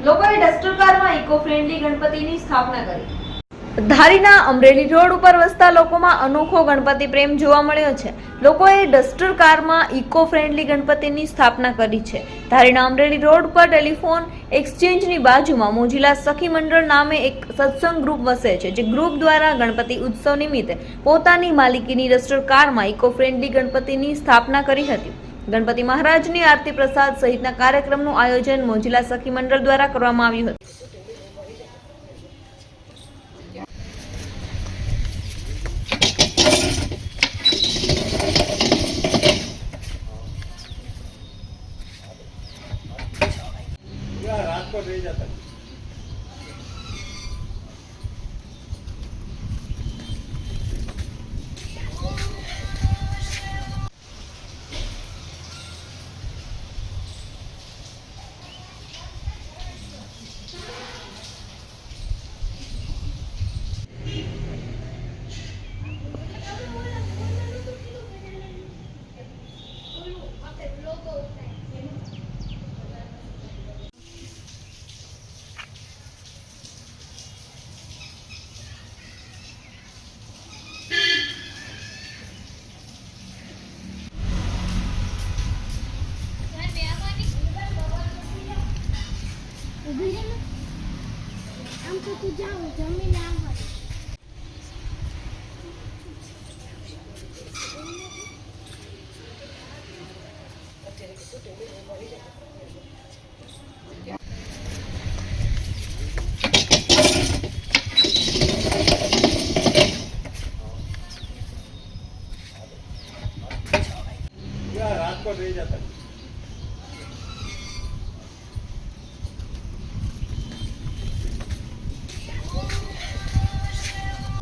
લોકોએ ડસ્ટર કારમાં eco friendly ગણપતિની સ્થાપના કરી. ધારીના અમરેલી રોડ ઉપર વસતા લોકોમાં અનોખો ગણપતિ પ્રેમ જોવા મળ્યો છે. લોકોએ ડસ્ટર કારમાં ઇકો ફ્રેન્ડલી ગણપતિની સ્થાપના કરી છે. ધારીના અમરેલી રોડ પર ટેલિફોન એક્સચેન્જની બાજુમાં મોજીલા સખી મંડળ નામે એક સત્સંગ ગ્રુપ વસે છે, જે ગ્રુપ દ્વારા ગણપતિ ઉત્સવ નિમિત્તે પોતાની માલિકીની ડસ્ટર કારમાં ઇકો ફ્રેન્ડલી ગણપતિની સ્થાપના કરી હતી. ગણપતિ મહારાજની આરતી પ્રસાદ સહિતના કાર્યક્રમનું આયોજન મોજીલા સખી મંડળ દ્વારા કરવામાં આવ્યું હતું.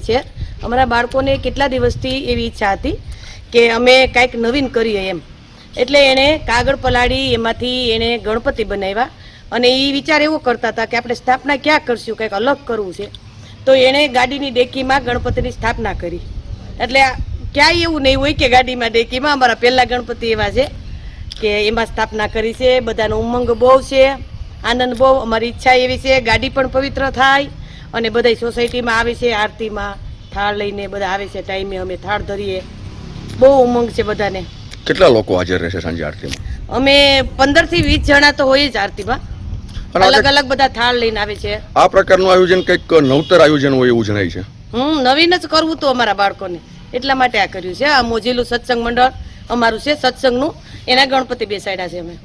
છે. અમારા બાળકોને કેટલા દિવસથી એવી ઈચ્છા હતી કે અમે કંઈક નવીન કરીએ એમ, એટલે એણે કાગળ પલાળી એમાંથી એણે ગણપતિ બનાવ્યા અને એ વિચાર એવો કરતા હતા કે આપણે સ્થાપના ક્યાં કરશું, કંઈક અલગ કરવું છે. તો એણે ગાડીની ડેકીમાં ગણપતિની સ્થાપના કરી. એટલે ક્યાંય એવું નહીં હોય કે ગાડીમાં ડેકીમાં, અમારા પહેલા ગણપતિ એવા છે કે એમાં સ્થાપના કરી છે. બધાનો ઉમંગ બહુ છે, આનંદ બહુ. અમારી ઈચ્છા એવી છે ગાડી પણ પવિત્ર થાય અને બધા સોસાયટીમાં આવે છે, આરતીમાં થાળ લઈને બધા આવે છે, ટાઈમે અમે થાળ ધરીએ. બહુ ઉમંગ છે બધાને. કેટલા લોકો હાજર રહેશે સાંજે આરતીમાં? અમે 15 થી 20 જણા તો હોય જ આરતીમાં. અલગ અલગ બધા થાળ લઈને આવે છે. આ પ્રકારનું આયોજન કંઈક નવતર આયોજન હોય એવું જણાય છે. નવીન જ કરવું તો અમારા બાળકોને, એટલા માટે આ કર્યું છે. આ મોજીલું સત્સંગ મંડળ અમારું છે સત્સંગનું, એના ગણપતિ બેસાડ્યા છે અમે.